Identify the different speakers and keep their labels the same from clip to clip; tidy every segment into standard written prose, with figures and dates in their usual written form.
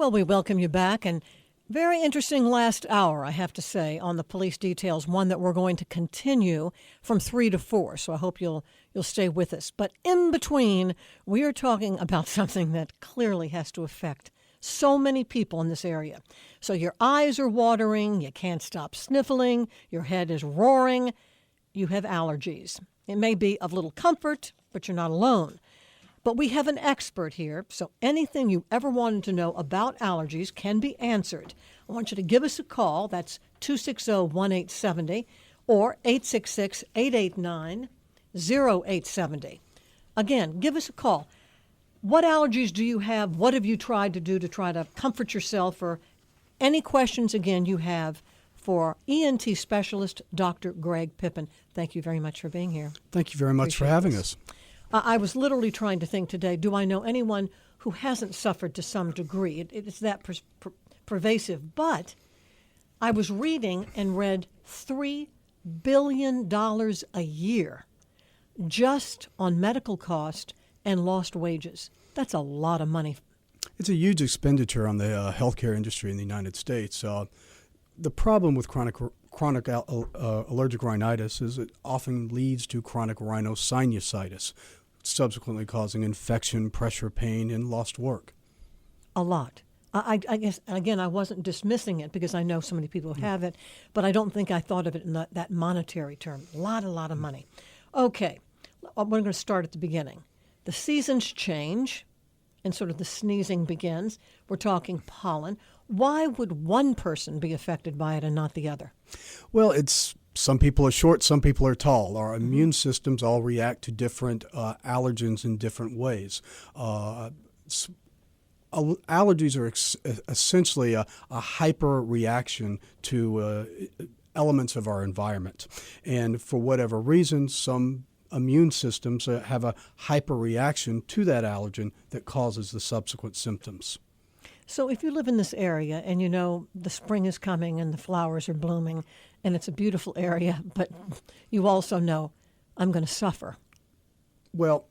Speaker 1: Well, we welcome you back, and very interesting last hour, I have to say, on the police details, one that we're going to continue from 3 to 4, so I hope you'll stay with us. But in between, we are talking about something that clearly has to affect so many people in this area. So your eyes are watering, you can't stop sniffling, your head is roaring, you have allergies. It may be of little comfort, but you're not alone. But we have an expert here, so anything you ever wanted to know about allergies can be answered. I want you to give us a call. That's 260-1870 or 866-889-0870. Again, give us a call. What allergies do you have? What have you tried to do to try to comfort yourself? Or any questions, again, you have for ENT specialist Dr. Greg Pippin. Thank you very much for being here.
Speaker 2: Thank you very much for having us.
Speaker 1: I was literally trying to think today, do I know anyone who hasn't suffered to some degree? It's that pervasive. But I was reading and read $3 billion a year just on medical cost and lost wages. That's a lot of money.
Speaker 2: It's a huge expenditure on the healthcare industry in the United States. The problem with chronic allergic rhinitis is it often leads to chronic rhinosinusitis, subsequently causing infection, pressure, pain, and lost work.
Speaker 1: A lot. I guess, again, I wasn't dismissing it because I know so many people who have it, but I don't think I thought of it in that monetary term. A lot of money. Okay, we're going to start at the beginning. The seasons change and sort of the sneezing begins. We're talking pollen. Why would one person be affected by it and not the other?
Speaker 2: Well, some people are short, some people are tall. Our immune systems all react to different allergens in different ways. Allergies are essentially a hyper reaction to elements of our environment. And for whatever reason, some immune systems have a hyper reaction to that allergen that causes the subsequent symptoms.
Speaker 1: So if you live in this area and you know the spring is coming and the flowers are blooming and it's a beautiful area, but you also know I'm going to suffer. Well,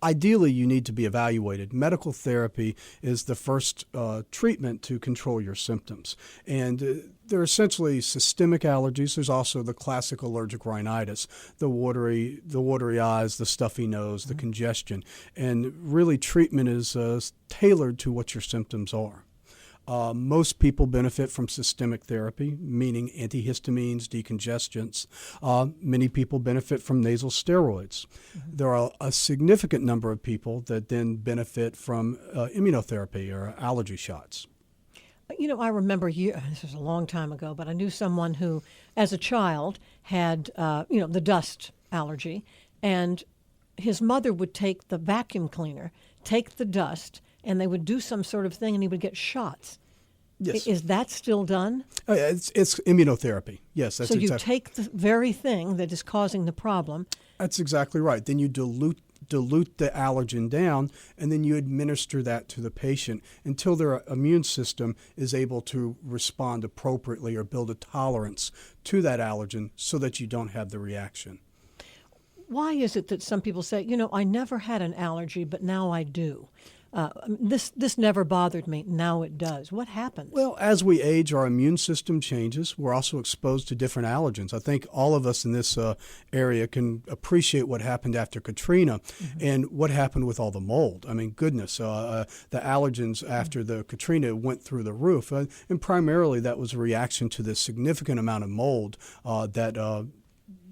Speaker 2: ideally, you need to be evaluated. Medical therapy is the first treatment to control your symptoms. And there are essentially systemic allergies. There's also the classic allergic rhinitis, the watery eyes, the stuffy nose, the congestion. And really, treatment is tailored to what your symptoms are. Most people benefit from systemic therapy, meaning antihistamines, decongestants. Many people benefit from nasal steroids. There are a significant number of people that then benefit from immunotherapy or allergy shots.
Speaker 1: You know, I remember this was a long time ago, but I knew someone who, as a child, had the dust allergy, and his mother would take the vacuum cleaner, take the dust, and they would do some sort of thing, and he would get shots.
Speaker 2: Yes.
Speaker 1: Is that still done?
Speaker 2: It's immunotherapy. Yes, that's
Speaker 1: so you
Speaker 2: exactly.
Speaker 1: Take the very thing that is causing the problem.
Speaker 2: That's exactly right. Then you dilute the allergen down, and then you administer that to the patient until their immune system is able to respond appropriately or build a tolerance to that allergen so that you don't have the reaction.
Speaker 1: Why is it that some people say, I never had an allergy, but now I do? This never bothered me. Now it does. What happens?
Speaker 2: Well, as we age, our immune system changes. We're also exposed to different allergens. I think all of us in this area can appreciate what happened after Katrina and what happened with all the mold. I mean, goodness, the allergens after the Katrina went through the roof. And primarily that was a reaction to the significant amount of mold that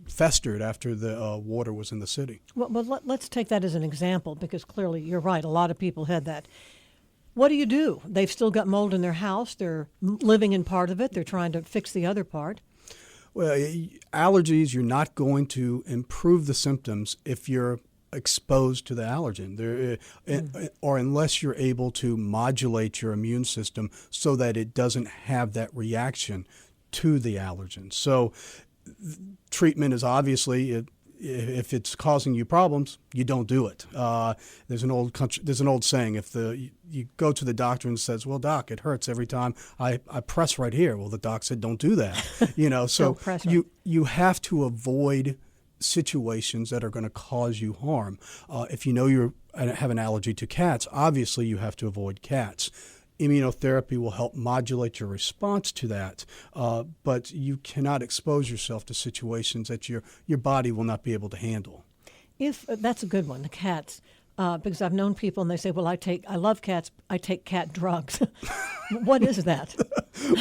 Speaker 2: festered after the water was in the city.
Speaker 1: Well, let's take that as an example, because clearly you're right. A lot of people had that. What do? They've still got mold in their house. They're living in part of it. They're trying to fix the other part.
Speaker 2: Well, allergies, you're not going to improve the symptoms if you're exposed to the allergen, or unless you're able to modulate your immune system so that it doesn't have that reaction to the allergen. So treatment is obviously, if it's causing you problems, you don't do it. There's an old saying: if you go to the doctor and says, "Well, doc, it hurts every time I press right here." Well, the doc said, "Don't do that." So you have to avoid situations that are going to cause you harm. If you know you have an allergy to cats, obviously you have to avoid cats. Immunotherapy will help modulate your response to that, but you cannot expose yourself to situations that your body will not be able to handle.
Speaker 1: If that's a good one, the cats, because I've known people and they say, "Well, I love cats. I take cat drugs." What is that?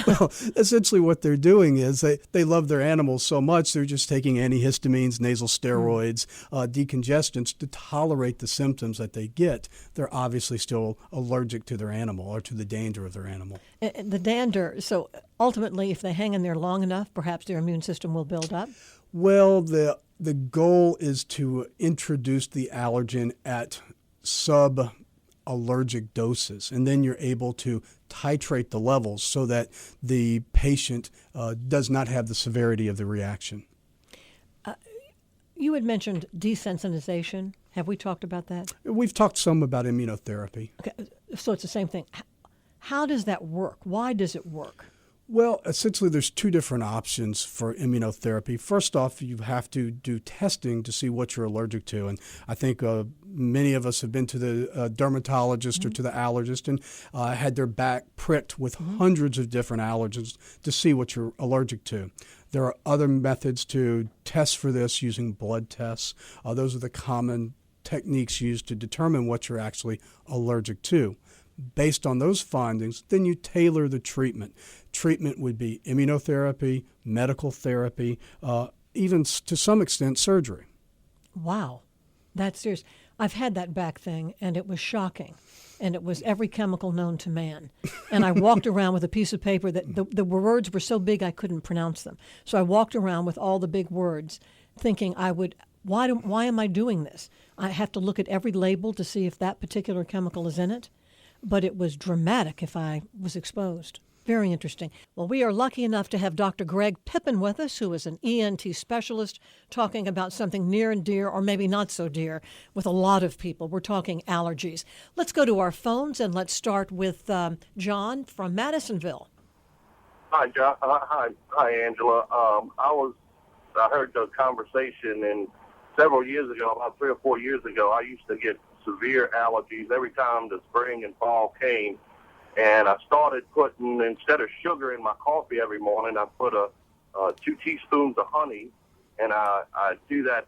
Speaker 2: Well, essentially what they're doing is they love their animals so much they're just taking antihistamines, nasal steroids, decongestants to tolerate the symptoms that they get. They're obviously still allergic to their animal or to the dander of their animal.
Speaker 1: The dander. So ultimately, if they hang in there long enough, perhaps their immune system will build up.
Speaker 2: Well, the goal is to introduce the allergen at sub-allergic doses, and then you're able to titrate the levels so that the patient does not have the severity of the reaction.
Speaker 1: You had mentioned desensitization. Have we talked about that?
Speaker 2: We've talked some about immunotherapy.
Speaker 1: Okay, so it's the same thing. How does that work? Why does it work?
Speaker 2: Well, essentially, there's two different options for immunotherapy. First off, you have to do testing to see what you're allergic to. And I think many of us have been to the dermatologist or to the allergist and had their back pricked with hundreds of different allergens to see what you're allergic to. There are other methods to test for this using blood tests. Those are the common techniques used to determine what you're actually allergic to. Based on those findings, then you tailor the treatment. Treatment would be immunotherapy, medical therapy, even to some extent surgery.
Speaker 1: Wow, that's serious. I've had that back thing, and it was shocking. And it was every chemical known to man. And I walked around with a piece of paper that the words were so big I couldn't pronounce them. So I walked around with all the big words thinking why am I doing this? I have to look at every label to see if that particular chemical is in it. But it was dramatic if I was exposed. Very interesting. Well, we are lucky enough to have Dr. Greg Pippin with us, who is an ENT specialist, talking about something near and dear, or maybe not so dear, with a lot of people. We're talking allergies. Let's go to our phones, and let's start with John from Madisonville.
Speaker 3: Hi, John. Hi, Angela. I heard the conversation, and several years ago, about 3 or 4 years ago, I used to get severe allergies every time the spring and fall came. And I started putting, instead of sugar in my coffee every morning, I put 2 teaspoons of honey, and I do that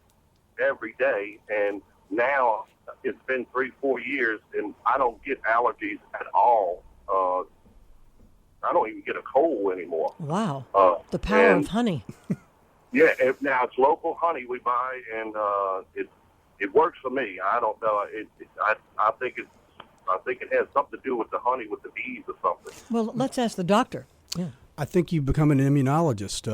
Speaker 3: every day. And now it's been 3-4 years, and I don't get allergies at all. I don't even get a cold anymore.
Speaker 1: Wow. The power of honey.
Speaker 3: Yeah, now it's local honey we buy, and it works for me. I don't know. I think it has something to do with the honey, with the bees or something.
Speaker 1: Well, let's ask the doctor. Yeah.
Speaker 2: I think you become an immunologist.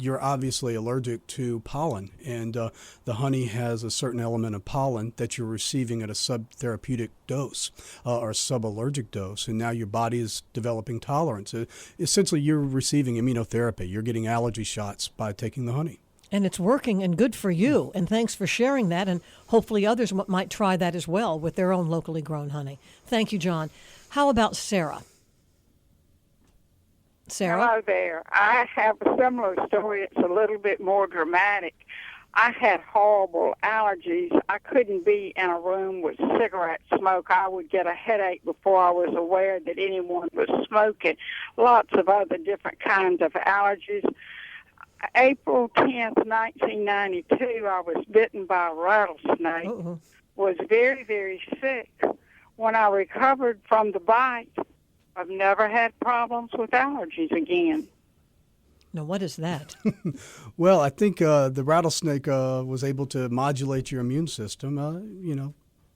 Speaker 2: You're obviously allergic to pollen, and the honey has a certain element of pollen that you're receiving at a subtherapeutic dose or suballergic dose, and now your body is developing tolerance. Essentially, you're receiving immunotherapy. You're getting allergy shots by taking the honey.
Speaker 1: And it's working, and good for you. And thanks for sharing that, and hopefully others might try that as well with their own locally grown honey. Thank you, John. How about Sarah? Sarah?
Speaker 4: Hello there. I have a similar story. It's a little bit more dramatic. I had horrible allergies. I couldn't be in a room with cigarette smoke. I would get a headache before I was aware that anyone was smoking. Lots of other different kinds of allergies. April 10th, 1992, I was bitten by a rattlesnake.
Speaker 1: Uh-oh.
Speaker 4: Was very, very sick. When I recovered from the bite, I've never had problems with allergies again.
Speaker 1: Now, what is that?
Speaker 2: Well, I think the rattlesnake was able to modulate your immune system.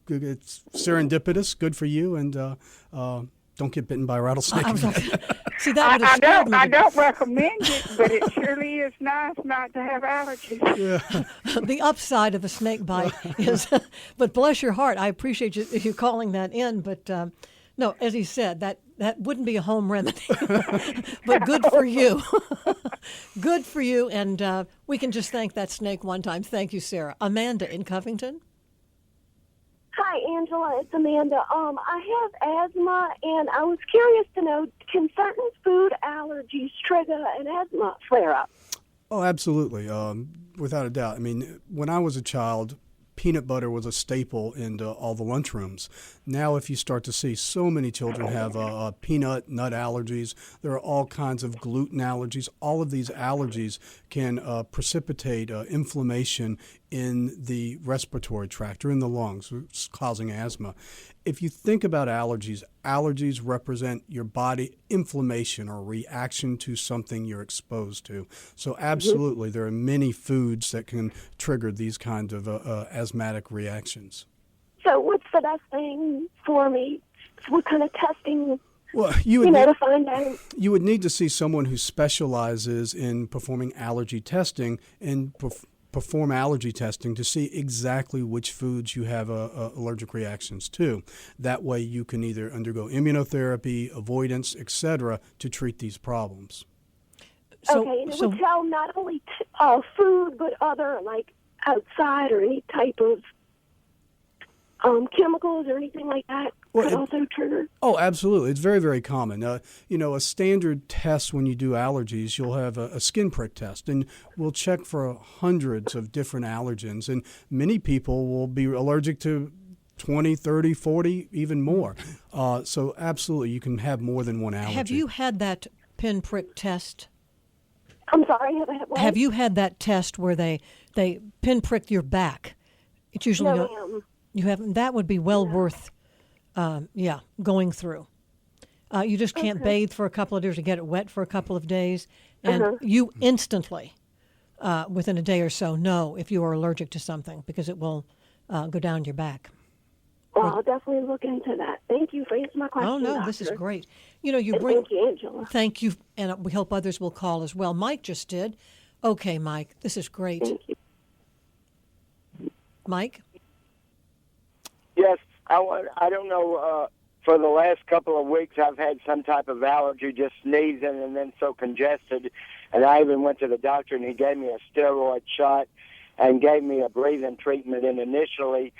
Speaker 2: It's serendipitous, good for you, and don't get bitten by a rattlesnake.
Speaker 1: See, that would have scared me.
Speaker 4: I don't recommend it, but it surely is nice not to have allergies.
Speaker 2: Yeah.
Speaker 1: The upside of a snake bite is, but bless your heart, I appreciate you calling that in, but no, as he said, that wouldn't be a home remedy, but good for you. Good for you, and we can just thank that snake one time. Thank you, Sarah. Amanda in Covington.
Speaker 5: Hi, Angela. It's Amanda. I have asthma, and I was curious to know, can certain food allergies trigger an asthma flare-up?
Speaker 2: Oh, absolutely. Without a doubt. I mean, when I was a child, peanut butter was a staple in all the lunchrooms. Now, if you start to see so many children have peanut, nut allergies, there are all kinds of gluten allergies. All of these allergies can precipitate inflammation in the respiratory tract or in the lungs, causing asthma. If you think about allergies, allergies represent your body inflammation or reaction to something you're exposed to. So absolutely, there are many foods that can trigger these kinds of asthmatic reactions.
Speaker 5: So what's the best thing for me? What kind of testing,
Speaker 2: Well,
Speaker 5: to find out?
Speaker 2: You would need to see someone who specializes in performing allergy testing and perform allergy testing to see exactly which foods you have allergic reactions to. That way you can either undergo immunotherapy, avoidance, etc. to treat these problems.
Speaker 5: Okay, and it would tell not only food, but other, like outside or any type of chemicals or anything like that could also trigger? Oh,
Speaker 2: absolutely. It's very, very common. A standard test when you do allergies, you'll have a skin prick test, and we'll check for hundreds of different allergens, and many people will be allergic to 20, 30, 40, even more. So absolutely, you can have more than one allergy.
Speaker 1: Have you had that pinprick test?
Speaker 5: I'm sorry, have I had what?
Speaker 1: Have you had that test where they pinprick your back? It's usually
Speaker 5: no, ma'am.
Speaker 1: You haven't. That would be well worth, going through. You just can't bathe for a couple of days or get it wet for a couple of days, and you instantly, within a day or so, know if you are allergic to something because it will go down your back.
Speaker 5: Well, I'll definitely look into that. Thank you for answering my question.
Speaker 1: Oh no,
Speaker 5: Doctor.
Speaker 1: this is great.
Speaker 5: Thank you, Angela.
Speaker 1: Thank you, and we hope others will call as well. Mike just did. Okay, Mike, this is great.
Speaker 5: Thank you.
Speaker 1: Mike.
Speaker 6: Yes, I don't know. For the last couple of weeks, I've had some type of allergy, just sneezing and then so congested. And I even went to the doctor, and he gave me a steroid shot and gave me a breathing treatment. And initially,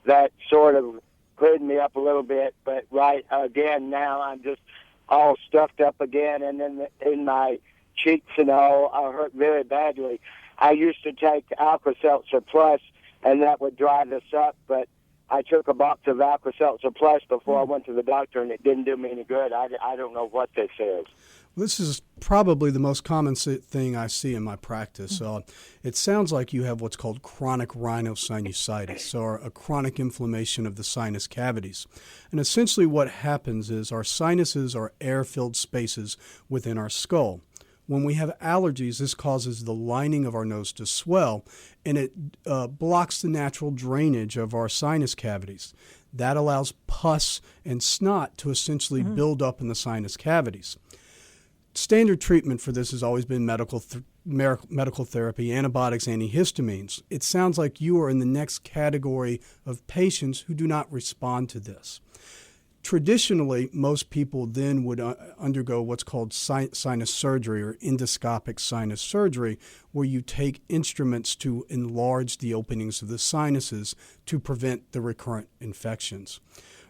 Speaker 6: that sort of cleared me up a little bit. But now I'm just all stuffed up again. And then in my cheeks and all, I hurt very badly. I used to take Alka-Seltzer Plus, and that would dry this up, but I took a box of Alka-Seltzer Plus before I went to the doctor, and it didn't do me any good. I don't know what this is.
Speaker 2: This is probably the most common thing I see in my practice. It sounds like you have what's called chronic rhinosinusitis, or a chronic inflammation of the sinus cavities. And essentially what happens is our sinuses are air-filled spaces within our skull. When we have allergies, this causes the lining of our nose to swell, and it blocks the natural drainage of our sinus cavities. That allows pus and snot to essentially build up in the sinus cavities. Standard treatment for this has always been medical therapy, antibiotics, antihistamines. It sounds like you are in the next category of patients who do not respond to this. Traditionally, most people then would undergo what's called sinus surgery or endoscopic sinus surgery, where you take instruments to enlarge the openings of the sinuses to prevent the recurrent infections.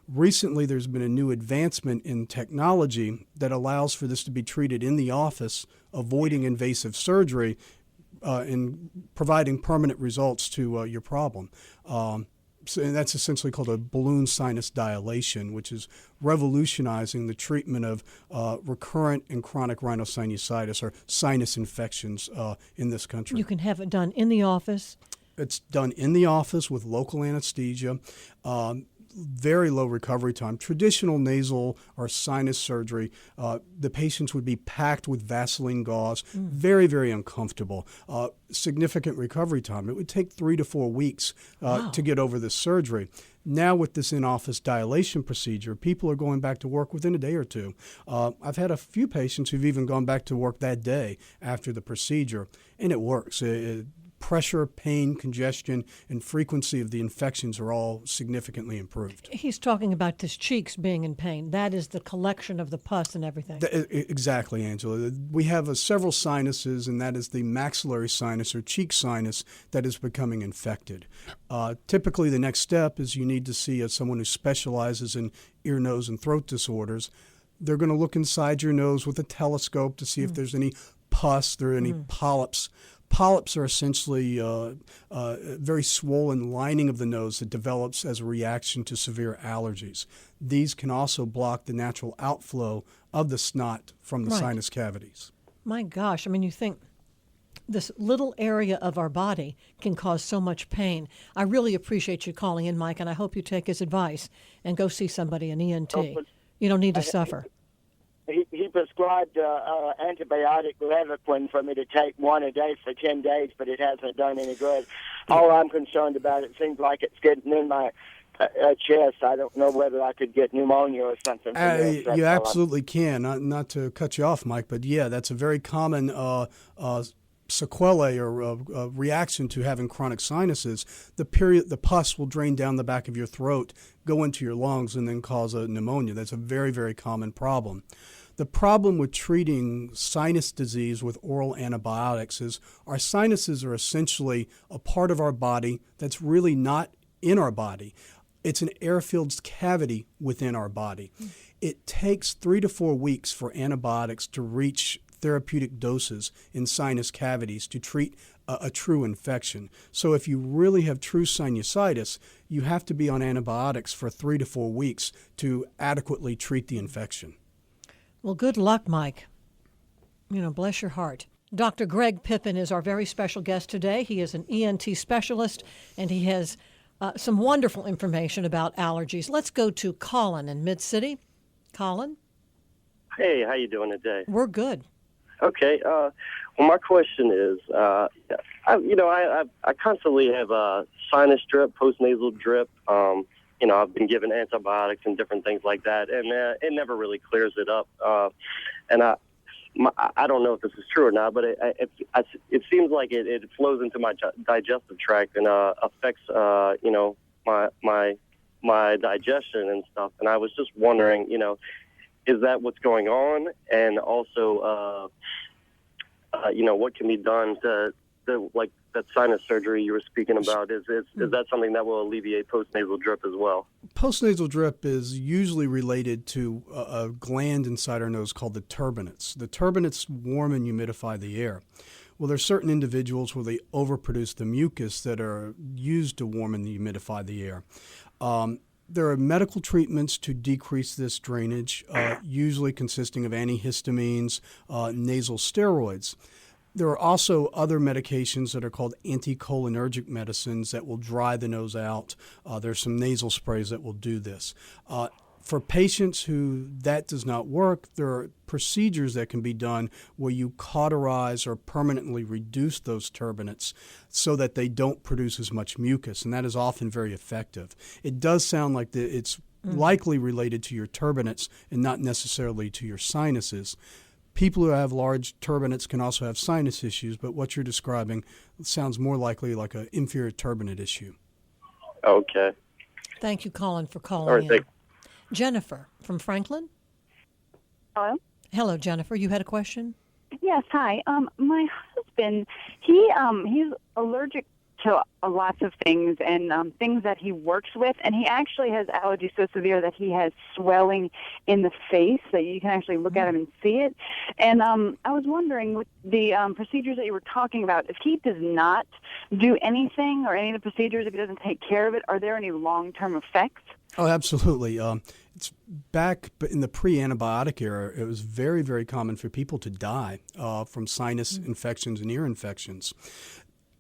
Speaker 2: Recently, there's been a new advancement in technology that allows for this to be treated in the office, avoiding invasive surgery and providing permanent results to your problem. And that's essentially called a balloon sinus dilation, which is revolutionizing the treatment of recurrent and chronic rhinosinusitis or sinus infections in this country.
Speaker 1: You can have it done in the office.
Speaker 2: It's done in the office with local anesthesia. Very low recovery time. Traditional nasal or sinus surgery, the patients would be packed with Vaseline gauze, very, very uncomfortable. Significant recovery time. It would take 3 to 4 weeks to get over this surgery. Now with this in-office dilation procedure, people are going back to work within a day or two. I've had a few patients who've even gone back to work that day after the procedure, and it works. Pressure, pain, congestion, and frequency of the infections are all significantly improved.
Speaker 1: He's talking about his cheeks being in pain. That is the collection of the pus and everything.
Speaker 2: Exactly, Angela. We have several sinuses, and that is the maxillary sinus or cheek sinus that is becoming infected. Typically, the next step is you need to see someone who specializes in ear, nose, and throat disorders. They're going to look inside your nose with a telescope to see if there's any pus, there are any polyps. Polyps are essentially a very swollen lining of the nose that develops as a reaction to severe allergies. These can also block the natural outflow of the snot from the sinus cavities.
Speaker 1: My gosh, I mean, you think this little area of our body can cause so much pain. I really appreciate you calling in, Mike, and I hope you take his advice and go see somebody, an ENT. You don't need to suffer.
Speaker 6: He prescribed antibiotic Levaquin for me to take one a day for 10 days, but it hasn't done any good. All I'm concerned about, it seems like it's getting in my chest. I don't know whether I could get pneumonia or something.
Speaker 2: You absolutely can. Not to cut you off, Mike, but yeah, that's a very common sequelae or reaction to having chronic sinuses. The pus will drain down the back of your throat, go into your lungs, and then cause a pneumonia. That's a very, very common problem. The problem with treating sinus disease with oral antibiotics is our sinuses are essentially a part of our body that's really not in our body. It's an air-filled cavity within our body. It takes 3 to 4 weeks for antibiotics to reach therapeutic doses in sinus cavities to treat a true infection. So if you really have true sinusitis, you have to be on antibiotics for 3 to 4 weeks to adequately treat the infection.
Speaker 1: Well, good luck, Mike. Bless your heart. Dr. Greg Pippin is our very special guest today. He is an ENT specialist, and he has some wonderful information about allergies. Let's go to Colin in Mid-City. Colin?
Speaker 7: Hey, how you doing today?
Speaker 1: We're good.
Speaker 7: Okay. Well, my question is, I constantly have a sinus drip, postnasal drip. I've been given antibiotics and different things like that, and it never really clears it up. And I don't know if this is true or not, but it seems like it flows into my digestive tract and affects my digestion and stuff. And I was just wondering, is that what's going on? And also, what can be done to like that sinus surgery you were speaking about? Is that something that will alleviate postnasal drip as well?
Speaker 2: Postnasal drip is usually related to a gland inside our nose called the turbinates. The turbinates warm and humidify the air. Well, there's certain individuals where they overproduce the mucus that are used to warm and humidify the air. There are medical treatments to decrease this drainage, usually consisting of antihistamines, nasal steroids. There are also other medications that are called anticholinergic medicines that will dry the nose out. There's some nasal sprays that will do this. For patients who that does not work, there are procedures that can be done where you cauterize or permanently reduce those turbinates so that they don't produce as much mucus, and that is often very effective. It does sound like it's likely related to your turbinates and not necessarily to your sinuses. People who have large turbinates can also have sinus issues, but what you're describing sounds more likely like an inferior turbinate issue.
Speaker 7: Okay.
Speaker 1: Thank you, Colin, for calling
Speaker 7: All right,
Speaker 1: in. Jennifer from Franklin.
Speaker 8: Hello.
Speaker 1: Hello, Jennifer. You had a question?
Speaker 8: Yes. Hi. My husband, he's allergic to lots of things and things that he works with, and he actually has allergies so severe that he has swelling in the face that you can actually look at him and see it. And I was wondering, with the procedures that you were talking about, if he does not do anything or any of the procedures, if he doesn't take care of it, are there any long-term effects?
Speaker 2: Oh, absolutely. It's back in the pre-antibiotic era, it was very, very common for people to die from sinus infections and ear infections.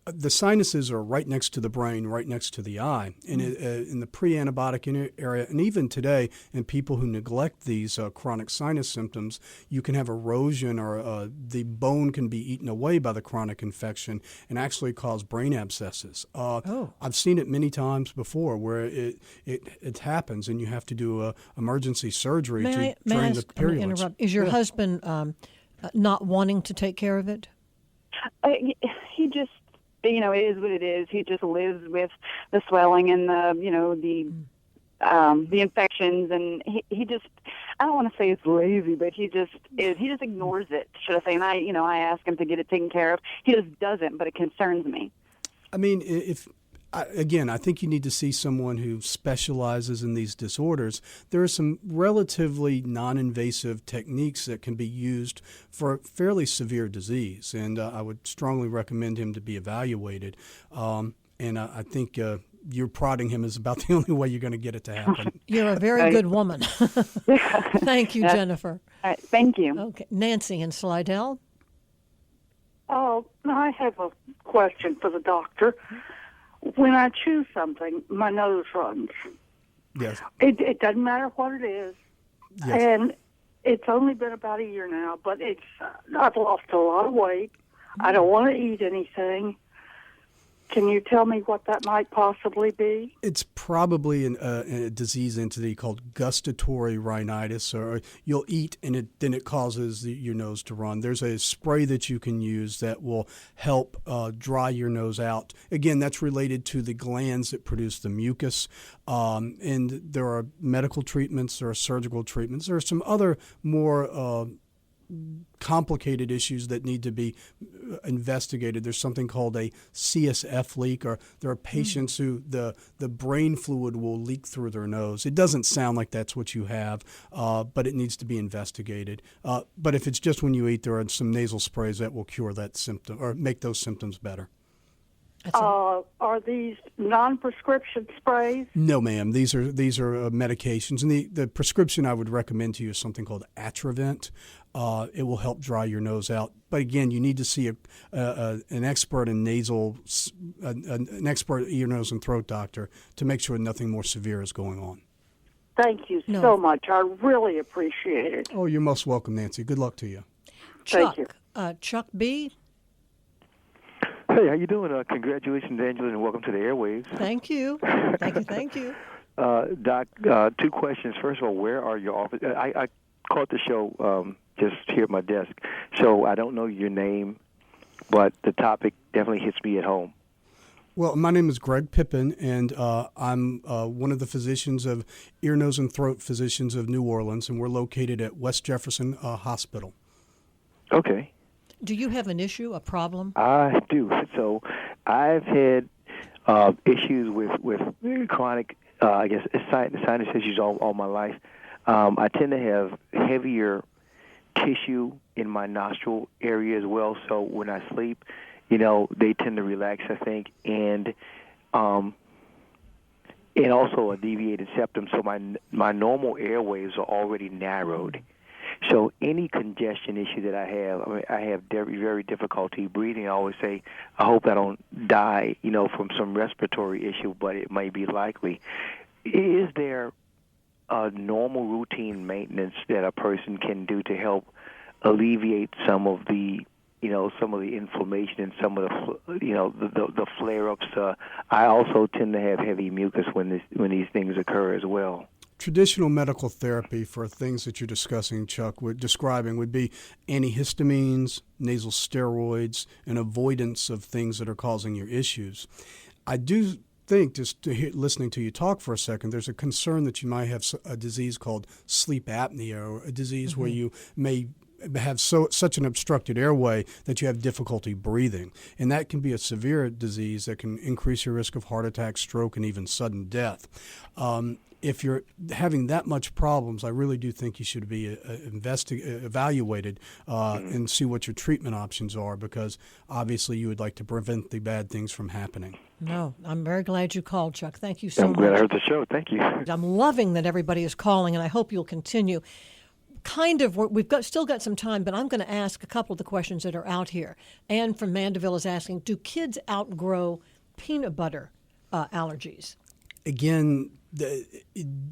Speaker 2: The sinuses are right next to the brain, right next to the eye. And in the pre-antibiotic area, and even today, in people who neglect these chronic sinus symptoms, you can have erosion or the bone can be eaten away by the chronic infection and actually cause brain abscesses. I've seen it many times before where it happens and you have to do emergency surgery to drain the purulence.
Speaker 1: Is your husband not wanting to take care of it?
Speaker 8: He just... it is what it is. He just lives with the swelling and the infections, and he just, I don't want to say it's lazy, but he just ignores it, should I say. And I ask him to get it taken care of. He just doesn't, but it concerns me.
Speaker 2: I mean, if I think you need to see someone who specializes in these disorders. There are some relatively non-invasive techniques that can be used for fairly severe disease, and I would strongly recommend him to be evaluated. And I think you're prodding him is about the only way you're going to get it to happen.
Speaker 1: You're a very good woman. Thank you, Jennifer.
Speaker 8: All right, thank you.
Speaker 1: Okay, Nancy in Slidell.
Speaker 9: Oh, I have a question for the doctor. When I chew something, my nose runs.
Speaker 2: Yes.
Speaker 9: It doesn't matter what it is.
Speaker 2: Yes.
Speaker 9: And it's only been about a year now, but I've lost a lot of weight. I don't want to eat anything. Can you tell me what that might possibly be?
Speaker 2: It's probably a disease entity called gustatory rhinitis, or you'll eat and then it causes your nose to run. There's a spray that you can use that will help dry your nose out. Again, that's related to the glands that produce the mucus. And there are medical treatments, there are surgical treatments, there are some other more complicated issues that need to be investigated. There's something called a CSF leak, or there are patients who the brain fluid will leak through their nose. It doesn't sound like that's what you have, but it needs to be investigated. But if it's just when you eat, there are some nasal sprays that will cure that symptom or make those symptoms better.
Speaker 9: Are these non-prescription sprays?
Speaker 2: No, ma'am. These are medications, and the prescription I would recommend to you is something called Atrovent. It will help dry your nose out. But again, you need to see an expert in an expert ear, nose, and throat doctor to make sure nothing more severe is going on.
Speaker 9: Thank you so much. I really appreciate it.
Speaker 2: Oh, you're most welcome, Nancy. Good luck to you.
Speaker 1: Chuck,
Speaker 9: Thank you.
Speaker 1: Chuck B.
Speaker 10: Hey, how you doing? Congratulations, Angela, and welcome to the airwaves.
Speaker 1: Thank you. Thank you.
Speaker 10: Doc, two questions. First of all, where are your office? I caught the show just here at my desk, so I don't know your name, but the topic definitely hits me at home.
Speaker 2: Well, my name is Greg Pippin, and I'm one of the physicians of ear, nose, and throat physicians of New Orleans, and we're located at West Jefferson Hospital.
Speaker 10: Okay.
Speaker 1: Do you have an issue, a problem?
Speaker 10: I do. So I've had issues with chronic, sinus issues all my life. I tend to have heavier tissue in my nostril area as well. So when I sleep, they tend to relax, I think, and also a deviated septum. So my normal airways are already narrowed. So any congestion issue that I have very, very difficulty breathing. I always say, I hope I don't die, from some respiratory issue, but it may be likely. Is there a normal routine maintenance that a person can do to help alleviate some of the inflammation and some of the flare-ups? I also tend to have heavy mucus when these things occur as well.
Speaker 2: Traditional medical therapy for things that you're discussing, Chuck, describing would be antihistamines, nasal steroids, and avoidance of things that are causing your issues. I do think, just listening to you talk for a second, there's a concern that you might have a disease called sleep apnea, or a disease where you may have such an obstructed airway that you have difficulty breathing. And that can be a severe disease that can increase your risk of heart attack, stroke, and even sudden death. If you're having that much problems, I really do think you should be evaluated and see what your treatment options are, because obviously you would like to prevent the bad things from happening.
Speaker 1: No, I'm very glad you called, Chuck. Thank you so much.
Speaker 10: I'm glad I heard the show. Thank you.
Speaker 1: I'm loving that everybody is calling, and I hope you'll continue. We've still got some time, but I'm going to ask a couple of the questions that are out here. Anne from Mandeville is asking, do kids outgrow peanut butter allergies?
Speaker 2: Again,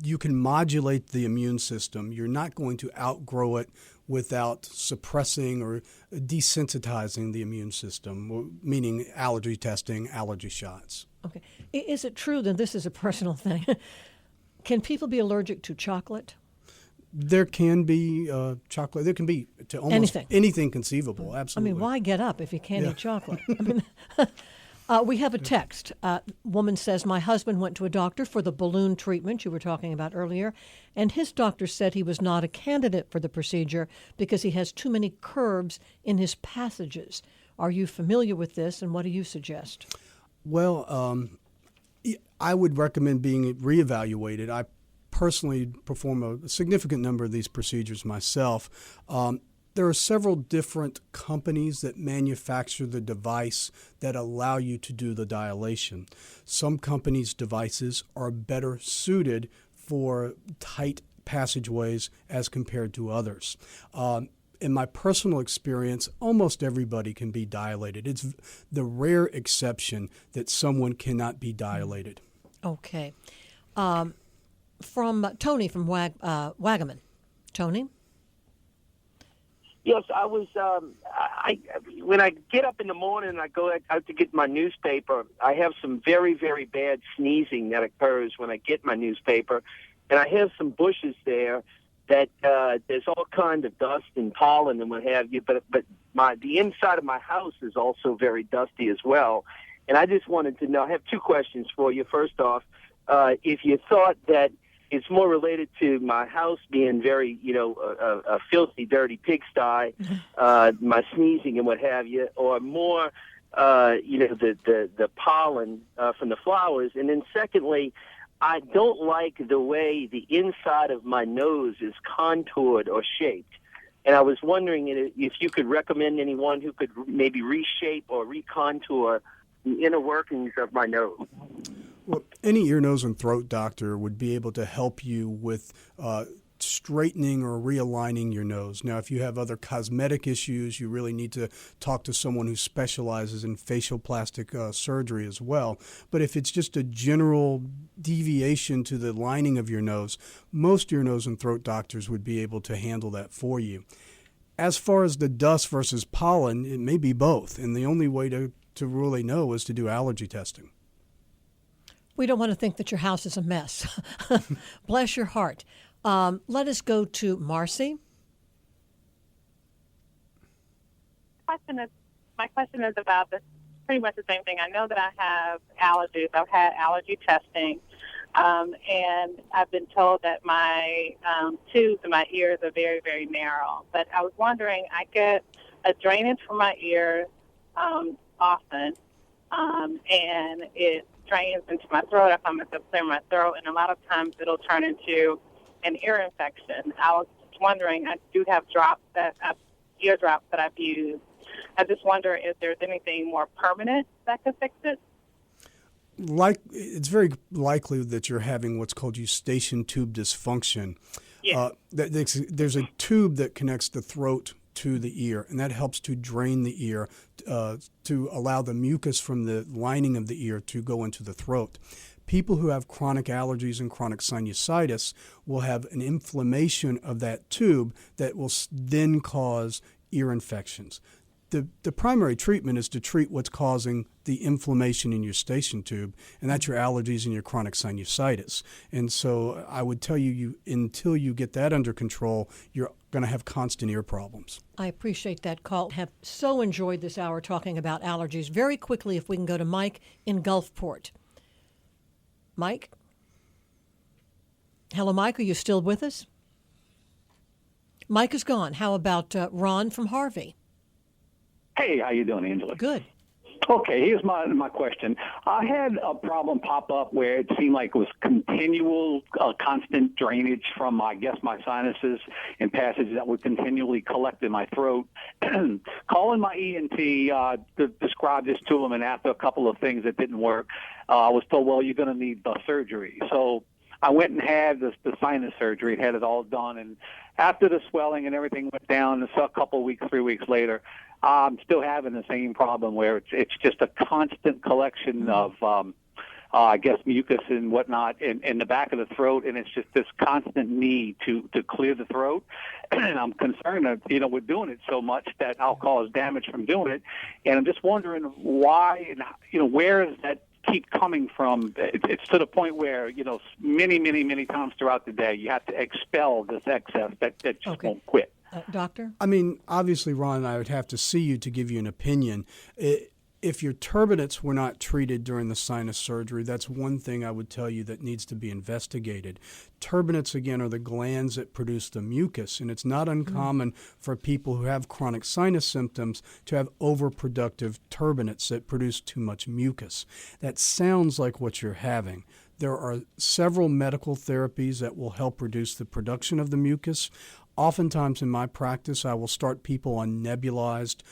Speaker 2: you can modulate the immune system. You're not going to outgrow it without suppressing or desensitizing the immune system, meaning allergy testing, allergy shots.
Speaker 1: Okay. Is it true that this is a personal thing? Can people be allergic to chocolate?
Speaker 2: There can be chocolate. There can be to almost anything conceivable. Absolutely.
Speaker 1: I mean, why get up if you can't eat chocolate? I mean, we have a text. Woman says, my husband went to a doctor for the balloon treatment you were talking about earlier, and his doctor said he was not a candidate for the procedure because he has too many curves in his passages. Are you familiar with this, and what do you suggest?
Speaker 2: Well, I would recommend being reevaluated. I personally perform a significant number of these procedures myself. There are several different companies that manufacture the device that allow you to do the dilation. Some companies' devices are better suited for tight passageways as compared to others. In my personal experience, almost everybody can be dilated. It's the rare exception that someone cannot be dilated.
Speaker 1: Okay. From Tony from Wagaman. Tony?
Speaker 11: Yes, I was. When I get up in the morning and I go out to get my newspaper, I have some very, very bad sneezing that occurs when I get my newspaper, and I have some bushes there that there's all kind of dust and pollen and what have you. But the inside of my house is also very dusty as well, and I just wanted to know. I have two questions for you. First off, if you thought that it's more related to my house being very, a filthy, dirty pigsty, my sneezing and what have you, or more, the pollen from the flowers. And then secondly, I don't like the way the inside of my nose is contoured or shaped. And I was wondering if you could recommend anyone who could maybe reshape or recontour the inner workings of my nose.
Speaker 2: Well, any ear, nose, and throat doctor would be able to help you with straightening or realigning your nose. Now, if you have other cosmetic issues, you really need to talk to someone who specializes in facial plastic surgery as well. But if it's just a general deviation to the lining of your nose, most ear, nose, and throat doctors would be able to handle that for you. As far as the dust versus pollen, it may be both. And the only way to really know is to do allergy testing.
Speaker 1: We don't want to think that your house is a mess. Bless your heart. Let us go to Marcy.
Speaker 12: My question is about this, pretty much the same thing. I know that I have allergies. I've had allergy testing, and I've been told that my tubes in my ears are very, very narrow. But I was wondering, I get a drainage from my ear often, and it drains into my throat. I find myself clearing my throat, and a lot of times it'll turn into an ear infection. I was just wondering, I do have ear drops that I've used. I just wonder if there's anything more permanent that could fix it.
Speaker 2: It's very likely that you're having what's called eustachian tube dysfunction.
Speaker 12: Yeah.
Speaker 2: There's a tube that connects the throat to the ear, and that helps to drain the ear to allow the mucus from the lining of the ear to go into the throat. People who have chronic allergies and chronic sinusitis will have an inflammation of that tube that will then cause ear infections. The primary treatment is to treat what's causing the inflammation in your eustachian tube, and that's your allergies and your chronic sinusitis. And so I would tell you until you get that under control, you're going to have constant ear problems.
Speaker 1: I appreciate that call. Have so enjoyed this hour talking about allergies. Very quickly, if we can go to Mike in Gulfport. Mike? Hello, Mike. Are you still with us? Mike is gone. How about Ron from Harvey?
Speaker 13: Hey, how you doing, Angela?
Speaker 1: Good.
Speaker 13: Okay, here's my question. I had a problem pop up where it seemed like it was continual, constant drainage from, I guess, my sinuses and passages that would continually collect in my throat. Calling my ENT to describe this to him, and after a couple of things that didn't work, I was told, well, you're going to need the surgery. So I went and had the sinus surgery, had it all done, and after the swelling and everything went down, so a couple of weeks, 3 weeks later, I'm still having the same problem where it's just a constant collection of, I guess, mucus and whatnot in the back of the throat, and it's just this constant need to clear the throat. And I'm concerned that, we're doing it so much that I'll cause damage from doing it. And I'm just wondering why and, where does that keep coming from? It's to the point where, many times throughout the day, you have to expel this excess that just won't quit.
Speaker 1: Doctor?
Speaker 2: I mean, obviously, Ron, I would have to see you to give you an opinion. if your turbinates were not treated during the sinus surgery, that's one thing I would tell you that needs to be investigated. Turbinates, again, are the glands that produce the mucus, and it's not uncommon for people who have chronic sinus symptoms to have overproductive turbinates that produce too much mucus. That sounds like what you're having. There are several medical therapies that will help reduce the production of the mucus. Oftentimes in my practice, I will start people on nebulized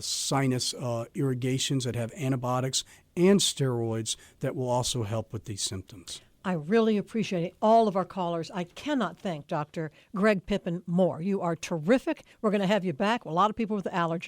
Speaker 2: sinus irrigations that have antibiotics and steroids that will also help with these symptoms.
Speaker 1: I really appreciate all of our callers. I cannot thank Dr. Greg Pippin more. You are terrific. We're going to have you back. A lot of people with allergies.